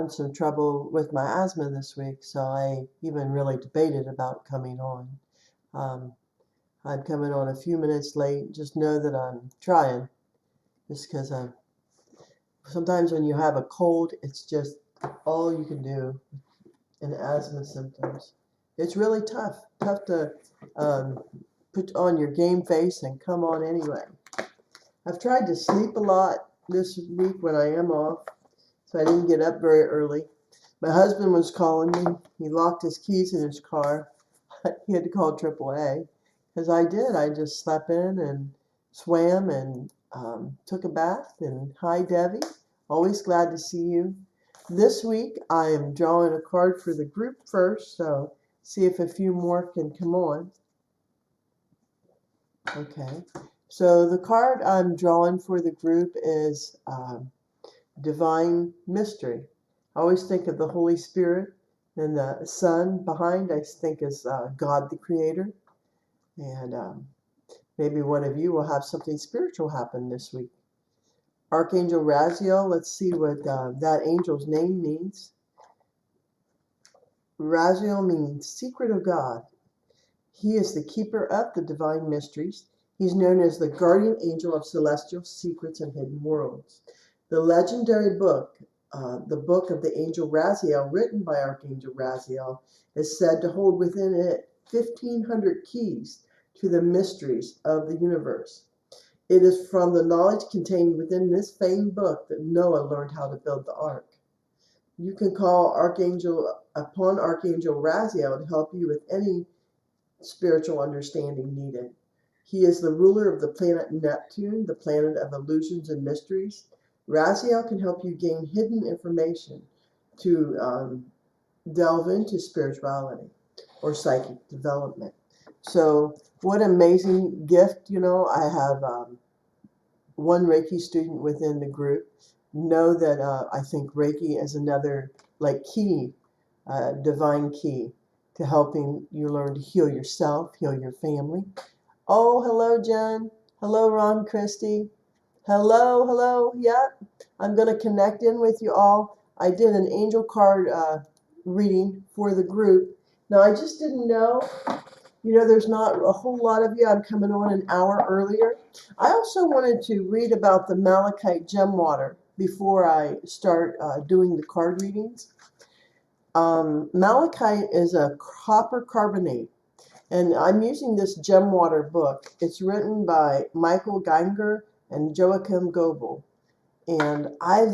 having some trouble with my asthma this week, so I even really debated about coming on. Um, I'm coming on a few minutes late. Just know that I'm trying, just because sometimes when you have a cold, it's just all you can do in asthma symptoms. It's really tough to um, put on your game face and come on anyway. I've tried to sleep a lot this week when I am off, so I didn't get up very early. My husband was calling me. He locked his keys in his car. He had to call AAA because I did. I just slept in and swam and took a bath. And hi, Debbie. Always glad to see you. This week I am drawing a card for the group first, so see if a few more can come on. Okay. So the card I'm drawing for the group is Divine Mystery. I always think of the Holy Spirit and the Son behind. I think is God the Creator. And maybe one of you will have something spiritual happen this week. Archangel Raziel, let's see what that angel's name means. Raziel means secret of God. He is the keeper of the divine mysteries. He's known as the guardian angel of celestial secrets and hidden worlds. The legendary book, the book of the angel Raziel, written by Archangel Raziel, is said to hold within it 1,500 keys to the mysteries of the universe. It is from the knowledge contained within this famed book that Noah learned how to build the ark. You can call upon Archangel Raziel to help you with any spiritual understanding needed. He is the ruler of the planet Neptune, the planet of illusions and mysteries. Raziel can help you gain hidden information to delve into spirituality or psychic development. So, what amazing gift, I have one Reiki student within the group. Know that I think Reiki is another like key, divine key to helping you learn to heal yourself, heal your family. Oh, hello, Jen. Hello, Ron Christie. Hello. Yeah, I'm going to connect in with you all. I did an angel card reading for the group. Now, I just didn't know, there's not a whole lot of you. I'm coming on an hour earlier. I also wanted to read about the malachite gem water before I start doing the card readings. Malachite is a copper carbonate, and I'm using this gem water book. It's written by Michael Geinger and Joachim Goebel, and I've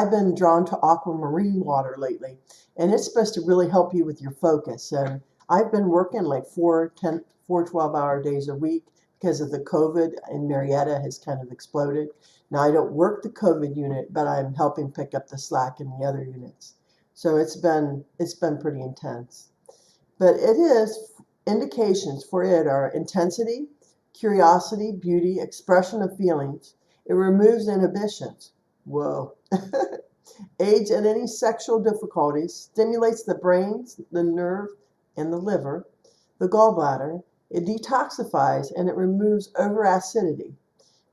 been drawn to aquamarine water lately, and it's supposed to really help you with your focus. And I've been working like 12-hour days a week because of the COVID, and Marietta has kind of exploded. Now I don't work the COVID unit, but I'm helping pick up the slack in the other units. So it's been pretty intense. But indications for it are intensity, curiosity, beauty, expression of feelings. It removes inhibitions. Whoa. Aids in any sexual difficulties, stimulates the brains, the nerve, and the liver, the gallbladder. It detoxifies and it removes overacidity.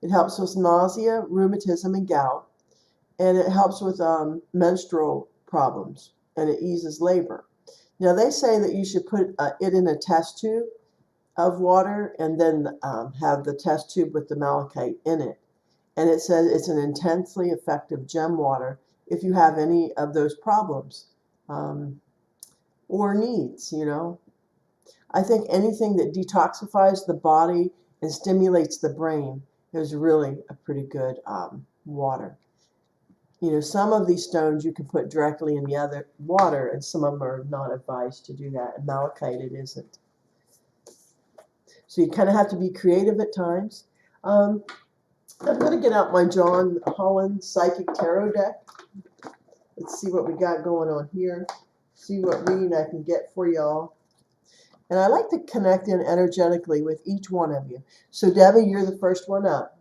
It helps with nausea, rheumatism, and gout. And it helps with menstrual problems, and it eases labor. Now, they say that you should put it in a test tube of water and then have the test tube with the malachite in it. And it says it's an intensely effective gem water if you have any of those problems or needs, I think anything that detoxifies the body and stimulates the brain is really a pretty good water. Some of these stones you can put directly in the other water, and some of them are not advised to do that. And malachite, it isn't. So you kind of have to be creative at times. I'm going to get out my John Holland Psychic Tarot deck. Let's see what we got going on here. See what reading I can get for y'all. And I like to connect in energetically with each one of you. So Debbie, you're the first one up.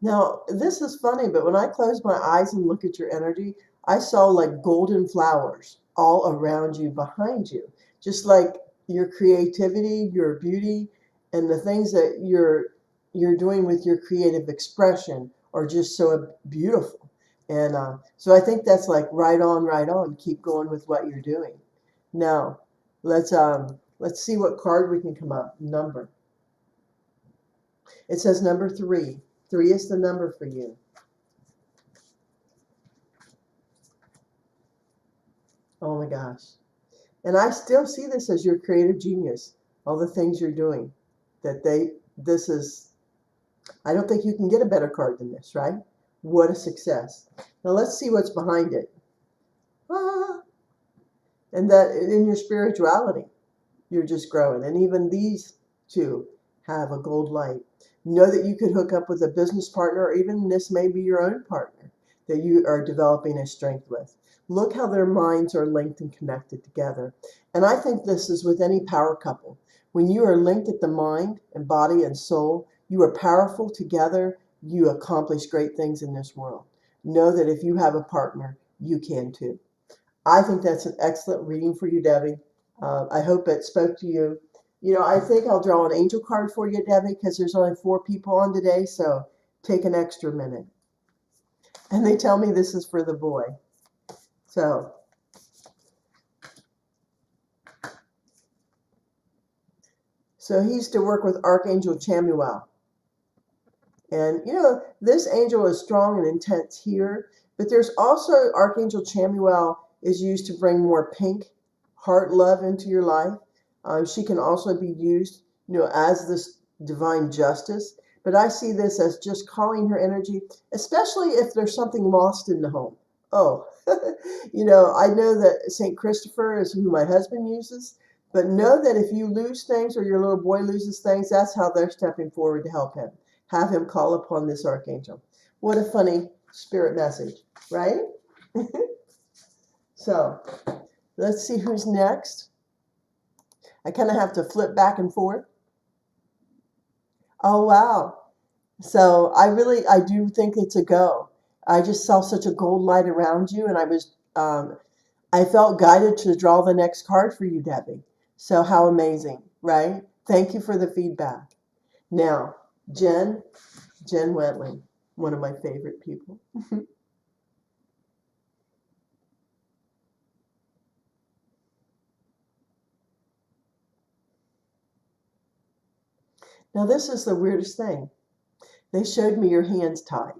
Now, this is funny, but when I close my eyes and look at your energy, I saw like golden flowers all around you, behind you, just like your creativity, your beauty, and the things that you're doing with your creative expression are just so beautiful. And so I think that's like right on, right on. Keep going with what you're doing. Now, let's see what card we can come up. Number. It says number 3. 3 is the number for you. Oh my gosh. And I still see this as your creative genius. All the things you're doing. This is, I don't think you can get a better card than this, right? What a success. Now let's see what's behind it. Ah, and that in your spirituality, you're just growing. And even these two have a gold light. Know that you could hook up with a business partner, or even this may be your own partner that you are developing a strength with. Look how their minds are linked and connected together. And I think this is with any power couple. When you are linked at the mind and body and soul, you are powerful together. You accomplish great things in this world. Know that if you have a partner, you can too. I think that's an excellent reading for you, Debbie. I hope it spoke to you. You know, I think I'll draw an angel card for you, Debbie, because there's only 4 people on today, so take an extra minute. And they tell me this is for the boy. So he's to work with Archangel Chamuel. And, you know, this angel is strong and intense here, but there's also Archangel Chamuel is used to bring more pink heart love into your life. She can also be used, you know, as this divine justice. But I see this as just calling her energy, especially if there's something lost in the home. Oh, you know, I know that St. Christopher is who my husband uses, but know that if you lose things or your little boy loses things, that's how they're stepping forward to help him. Have him call upon this archangel. What a funny spirit message, right? So let's see who's next. I kind of have to flip back and forth. Oh, wow. So I do think it's a go. I just saw such a gold light around you, and I felt guided to draw the next card for you, Debbie. So how amazing, right? Thank you for the feedback. Now, Jen Wentling, one of my favorite people. Now, this is the weirdest thing. They showed me your hands tied.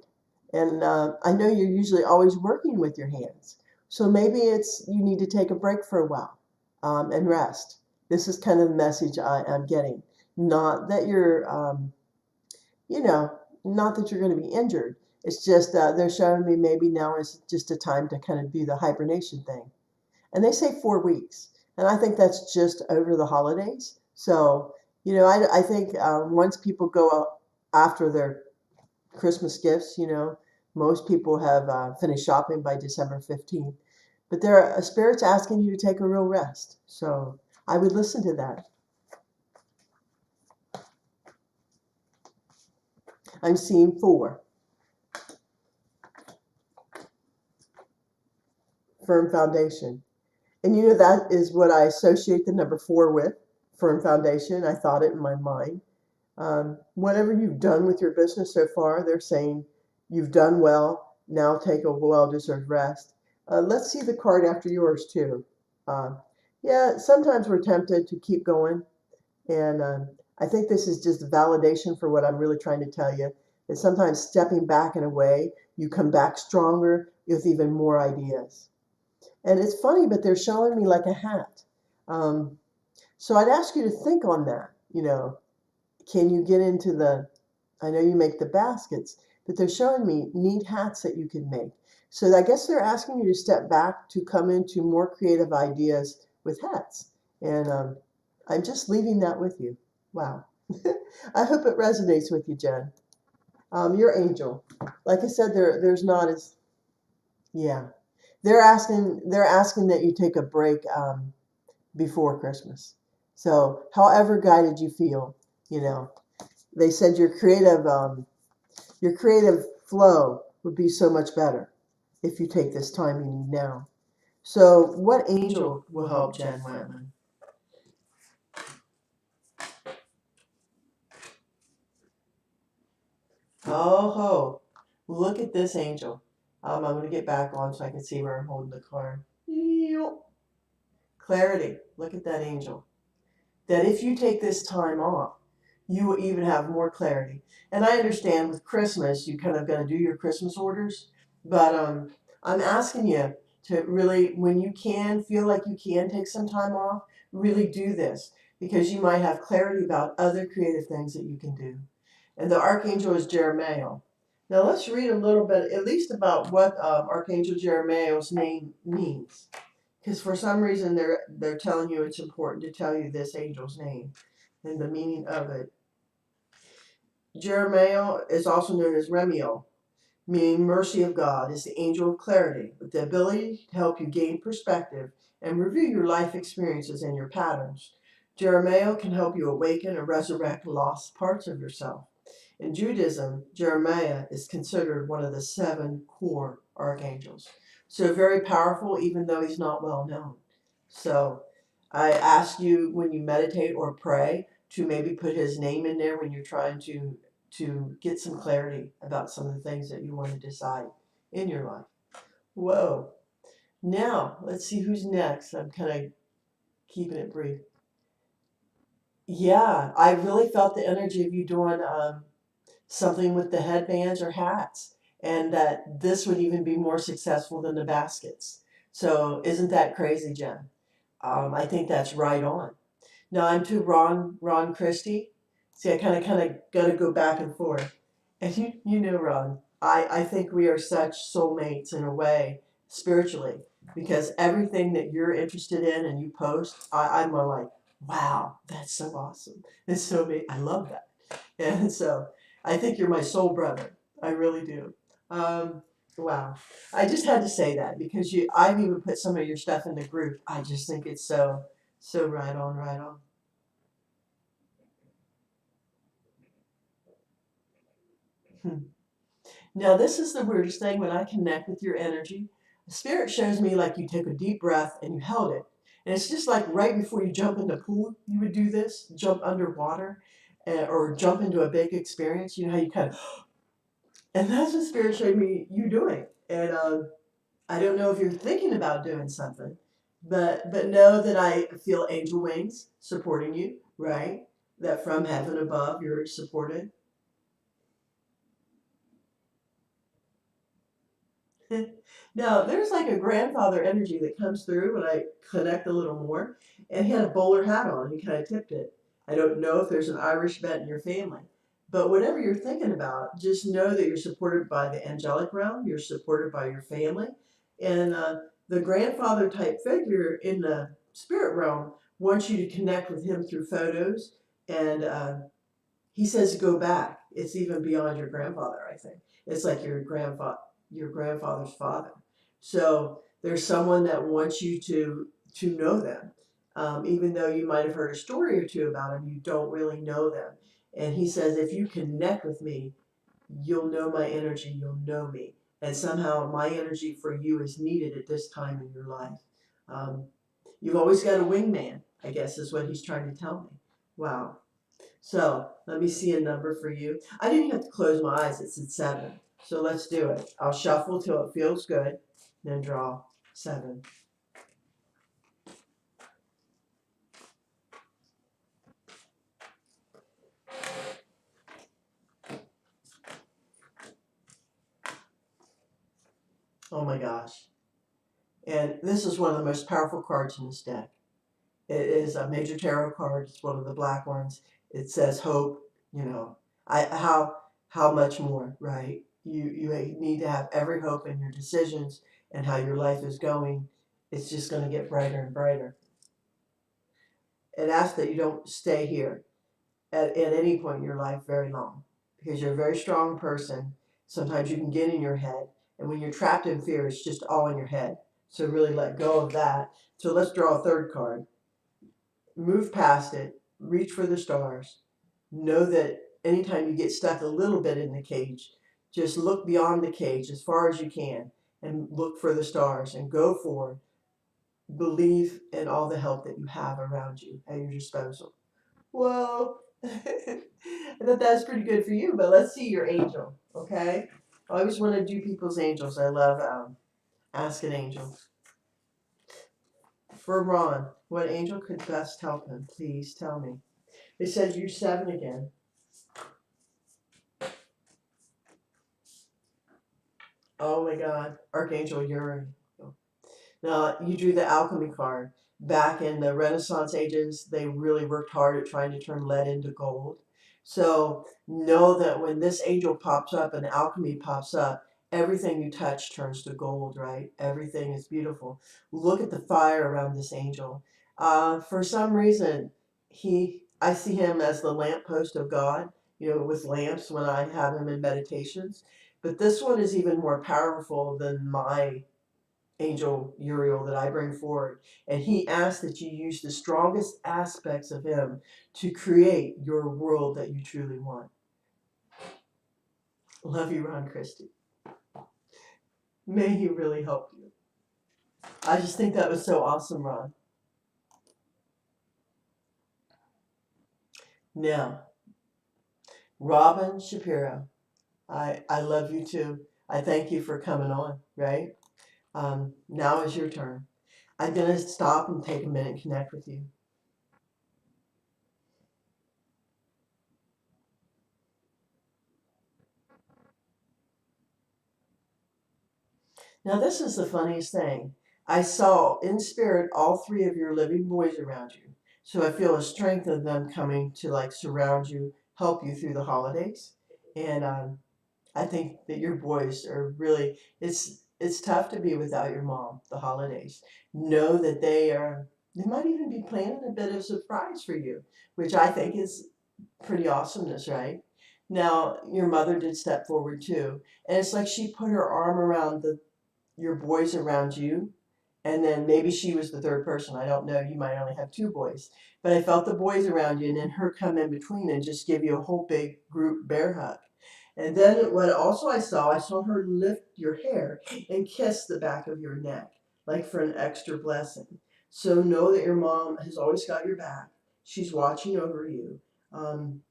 And I know you're usually always working with your hands. So maybe it's you need to take a break for a while and rest. This is kind of the message I'm getting. Not that you know, not that you're going to be injured. It's just they're showing me maybe now is just a time to kind of do the hibernation thing. And they say 4 weeks. And I think that's just over the holidays. So, you know, I think once people go out after their Christmas gifts, you know, most people have finished shopping by December 15th. But there are spirits asking you to take a real rest. So I would listen to that. I'm seeing 4. Firm foundation. And you know, that is what I associate the number 4 with, firm foundation. I thought it in my mind. Whatever you've done with your business so far, they're saying you've done well. Now take a well-deserved rest. Let's see the card after yours too. Uh, yeah, sometimes we're tempted to keep going, and I think this is just validation for what I'm really trying to tell you. That sometimes stepping back in a way, you come back stronger with even more ideas. And it's funny, but they're showing me like a hat. Um, so I'd ask you to think on that. You know, can you get into I know you make the baskets, but they're showing me neat hats that you can make. So I guess they're asking you to step back to come into more creative ideas with hats. And I'm just leaving that with you. Wow. I hope it resonates with you, Jen. Your angel. Like I said, there's not as, yeah. They're asking that you take a break before Christmas. So however guided you feel, you know, they said your creative flow would be so much better if you take this time you need now. So what angel will help Jen Wentman? Oh ho! Look at this angel. I'm gonna get back on so I can see where I'm holding the card. Clarity. Look at that angel. That if you take this time off, you will even have more clarity. And I understand with Christmas, you kind of got to do your Christmas orders, but I'm asking you to really, when you can, feel like you can take some time off, really do this because you might have clarity about other creative things that you can do. And the archangel is Jeremiah. Now let's read a little bit, at least about what Archangel Jeremiah's name means. Because for some reason they're telling you it's important to tell you this angel's name and the meaning of it. Jeremiah is also known as Remiel, meaning mercy of God, is the angel of clarity, with the ability to help you gain perspective and review your life experiences and your patterns. Jeremiah can help you awaken and resurrect lost parts of yourself. In Judaism, Jeremiah is considered one of the seven core archangels. So very powerful, even though he's not well known. So I ask you when you meditate or pray to maybe put his name in there when you're trying to get some clarity about some of the things that you want to decide in your life. Whoa. Now, let's see who's next. I'm kind of keeping it brief. Yeah, I really felt the energy of you doing something with the headbands or hats, and that this would even be more successful than the baskets. So isn't that crazy, Jen? I think that's right on. Now I'm to Ron Christie. See, I kind of got to go back and forth. And you know, Ron, I think we are such soulmates in a way, spiritually, because everything that you're interested in and you post, I'm all like, wow, that's so awesome. It's so big. I love that. And so I think you're my soul brother. I really do. Um, wow. I just had to say that because I've even put some of your stuff in the group. I just think it's so right on, right on. Hmm. Now, this is the weirdest thing when I connect with your energy. Spirit shows me like you took a deep breath and you held it. And it's just like right before you jump in the pool, you would do this, jump underwater or jump into a big experience. You know how you kind of, and that's what Spirit showed me you doing. And I don't know if you're thinking about doing something, but know that I feel angel wings supporting you, right? That from heaven above you're supported. Now, there's like a grandfather energy that comes through when I connect a little more. And he had a bowler hat on and he kind of tipped it. I don't know if there's an Irish vet in your family, but whatever you're thinking about, just know that you're supported by the angelic realm, you're supported by your family. And the grandfather type figure in the spirit realm wants you to connect with him through photos. And he says go back. It's even beyond your grandfather, I think. It's like your grandfather's father. So there's someone that wants you to know them. Even though you might have heard a story or two about them, you don't really know them. And he says, if you connect with me, you'll know my energy, you'll know me. And somehow my energy for you is needed at this time in your life. Um, you've always got a wingman, I guess is what he's trying to tell me. Wow. So let me see a number for you. I didn't have to close my eyes. It's at 7. So let's do it. I'll shuffle till it feels good, then draw 7. Oh my gosh. And this is one of the most powerful cards in this deck. It is a major tarot card. It's one of the black ones. It says hope, you know. How much more, right? You need to have every hope in your decisions and how your life is going. It's just going to get brighter and brighter. It asks that you don't stay here at any point in your life very long because you're a very strong person. Sometimes you can get in your head, and when you're trapped in fear, it's just all in your head. So really let go of that. So let's draw a third card. Move past it, reach for the stars. Know that anytime you get stuck a little bit in the cage, just look beyond the cage as far as you can and look for the stars and go forward. Believe in all the help that you have around you at your disposal. Whoa. I thought that was pretty good for you, but let's see your angel, okay? I always want to do people's angels. I love Ask an Angel. For Ron, what angel could best help him? Please tell me. They said you're 7 again. Oh my God, Archangel Uriel. Now, you drew the alchemy card. Back in the Renaissance ages, they really worked hard at trying to turn lead into gold. So know that when this angel pops up and alchemy pops up, everything you touch turns to gold, right? Everything is beautiful. Look at the fire around this angel. For some reason, I see him as the lamppost of God, with lamps when I have him in meditations. But this one is even more powerful than my angel Uriel that I bring forward. And he asks that you use the strongest aspects of him to create your world that you truly want. Love you, Ron Christie. May he really help you. I just think that was so awesome, Ron. Now, Robin Shapiro, I love you too. I thank you for coming on, right? Now is your turn. I'm going to stop and take a minute and connect with you. Now, this is the funniest thing. I saw in spirit all 3 of your living boys around you. So I feel a strength of them coming to like surround you, help you through the holidays. And I think that your boys are really, it's tough to be without your mom the holidays. Know that they might even be planning a bit of surprise for you, which I think is pretty awesomeness, right? Now, your mother did step forward too. And it's like she put her arm around your boys around you, and then maybe she was the third person. I don't know. You might only have 2 boys, but I felt the boys around you, and then her come in between and just give you a whole big group bear hug. And then what also I saw her lift your hair and kiss the back of your neck, like for an extra blessing. So know that your mom has always got your back. She's watching over you. Um,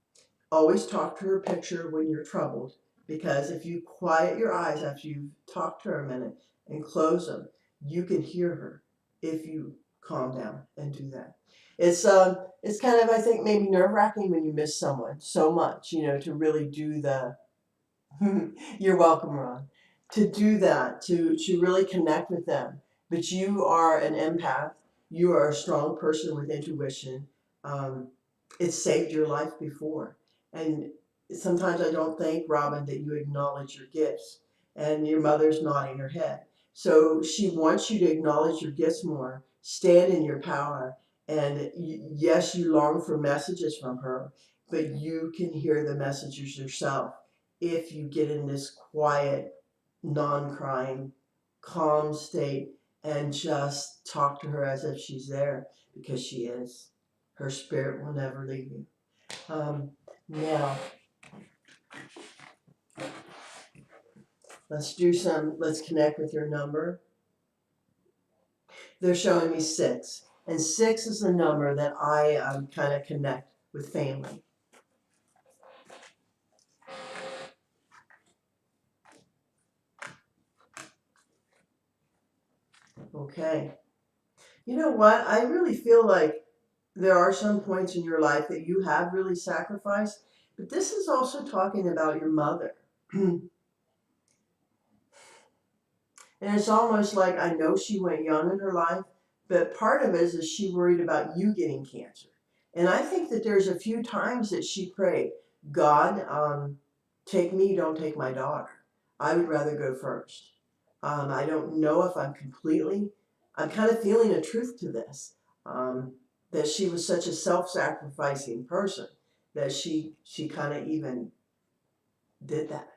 Always talk to her picture when you're troubled, because if you quiet your eyes after you've talked to her a minute and close them, you can hear her if you calm down and do that. It's kind of, I think, maybe nerve wracking when you miss someone so much, to really do the you're welcome, Ron. To do that, to really connect with them. But you are an empath. You are a strong person with intuition. Um, it saved your life before. And sometimes I don't think, Robin, that you acknowledge your gifts. And your mother's nodding her head. So she wants you to acknowledge your gifts more, stand in your power. And yes, you long for messages from her, but you can hear the messages yourself if you get in this quiet, non crying, calm state and just talk to her as if she's there, because she is. Her spirit will never leave you. Now, let's connect with your number. They're showing me 6. And 6 is the number that I kind of connect with family. Okay. You know what? I really feel like there are some points in your life that you have really sacrificed, but this is also talking about your mother. And it's almost like, I know she went young in her life, but part of it is she worried about you getting cancer. And I think that there's a few times that she prayed, God, take me, don't take my daughter. I would rather go first. I don't know if I'm kind of feeling a truth to this. That she was such a self-sacrificing person that she kind of even did that.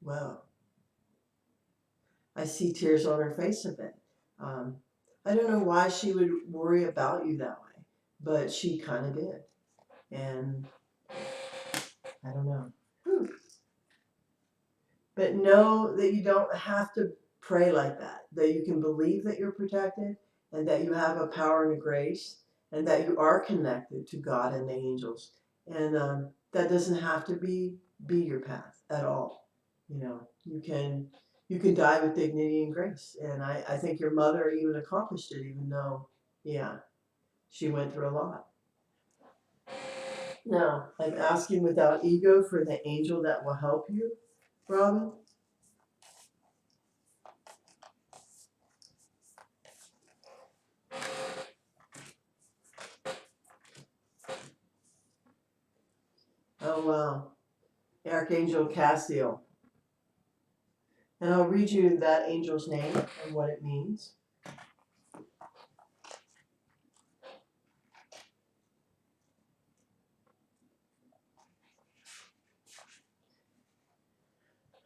Well, I see tears on her face a bit. Um, I don't know why she would worry about you that way, but she kind of did. And I don't know. But know that you don't have to pray like that, that you can believe that you're protected and that you have a power and a grace and that you are connected to God and the angels. And that doesn't have to be your path at all. You know, you can die with dignity and grace. And I think your mother even accomplished it, even though, yeah, she went through a lot. Now, I'm asking without ego for the angel that will help you, Robin. Oh, wow. Archangel Castiel. And I'll read you that angel's name and what it means.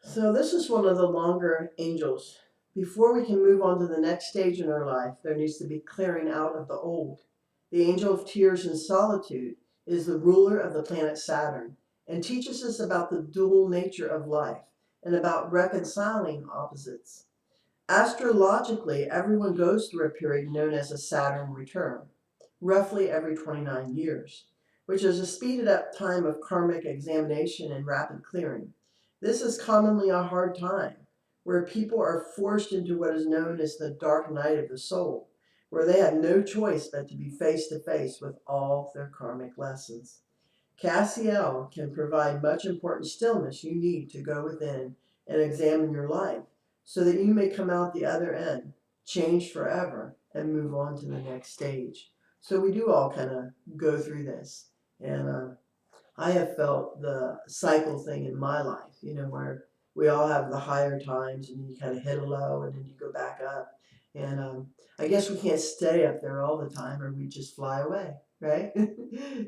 So this is one of the longer angels. Before we can move on to the next stage in our life, there needs to be clearing out of the old. The angel of tears and solitude is the ruler of the planet Saturn and teaches us about the dual nature of life and about reconciling opposites. Astrologically, everyone goes through a period known as a Saturn return, roughly every 29 years, which is a speeded up time of karmic examination and rapid clearing. This is commonly a hard time, where people are forced into what is known as the dark night of the soul, where they have no choice but to be face to face with all their karmic lessons. Cassiel can provide much important stillness you need to go within and examine your life so that you may come out the other end, changed forever, and move on to the next stage. So we do all kind of go through this. And I have felt the cycle thing in my life, where we all have the higher times and you kind of hit a low and then you go back up. And I guess we can't stay up there all the time or we just fly away, right?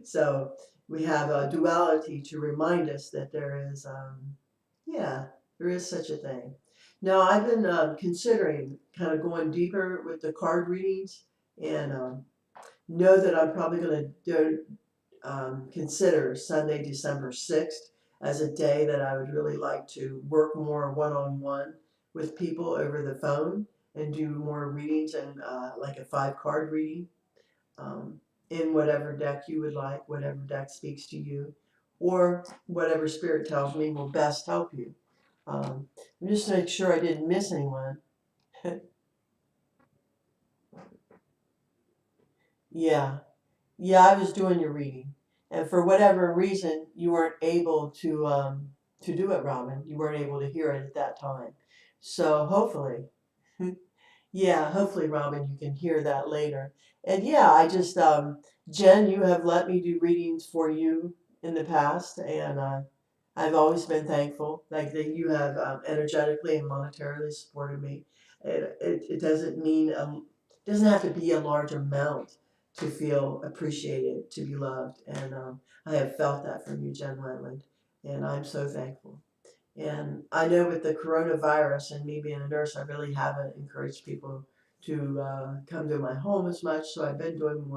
So we have a duality to remind us that yeah, there is such a thing. Now, I've been considering kind of going deeper with the card readings and know that I'm probably going to do consider Sunday, December 6th as a day that I would really like to work more one-on-one with people over the phone and do more readings and like a 5 card reading um, in whatever deck you would like, whatever deck speaks to you, or whatever spirit tells me will best help you. Just to make sure I didn't miss anyone. Yeah. Yeah, I was doing your reading, and for whatever reason, you weren't able to do it, Robin. You weren't able to hear it at that time. So hopefully, yeah, hopefully, Robin, you can hear that later. And yeah, I just Jen, you have let me do readings for you in the past, and I've always been thankful, like that you have energetically and monetarily supported me. It doesn't mean doesn't have to be a large amount to feel appreciated, to be loved, and I have felt that from you, Jen Wetland, and I'm so thankful. And I know with the coronavirus and me being a nurse, I really haven't encouraged people to come to my home as much. So I've been doing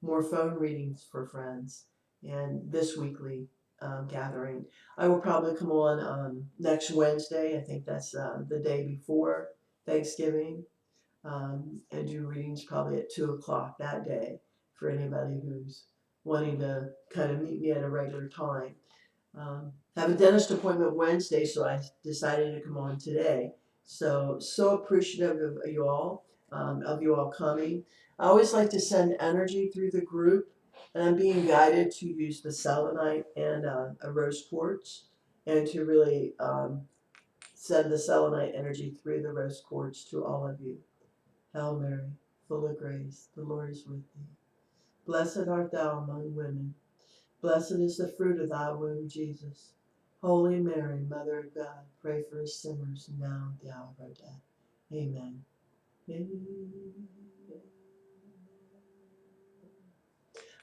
more phone readings for friends. And this weekly gathering, I will probably come on next Wednesday. I think that's the day before Thanksgiving, and do readings probably at 2 o'clock that day for anybody who's wanting to kind of meet me at a regular time. Have a dentist appointment Wednesday, so I decided to come on today. So appreciative of you all coming. I always like to send energy through the group, and I'm being guided to use the selenite and a rose quartz, and to really send the selenite energy through the rose quartz to all of you. Hail Mary, full of grace, the Lord is with thee. Blessed art thou among women. Blessed is the fruit of thy womb, Jesus. Holy Mary, Mother of God, pray for us sinners now and at the hour of our death. Amen.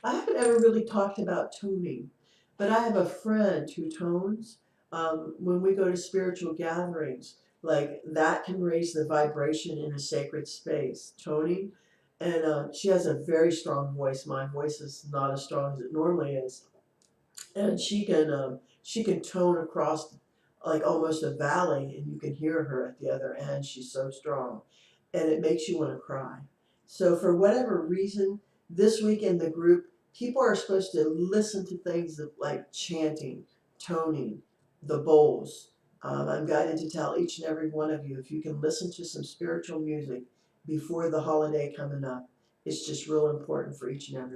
I haven't ever really talked about toning, but I have a friend who tones. When we go to spiritual gatherings, like that can raise the vibration in a sacred space, toning. And she has a very strong voice. My voice is not as strong as it normally is, and she can tone across like almost a valley, and you can hear her at the other end. She's so strong, and it makes you want to cry. So for whatever reason, this week in the group, People are supposed to listen to things like chanting, toning, the bowls. I'm guided to tell each and every one of you, if you can listen to some spiritual music before the holiday coming up, it's just real important for each and every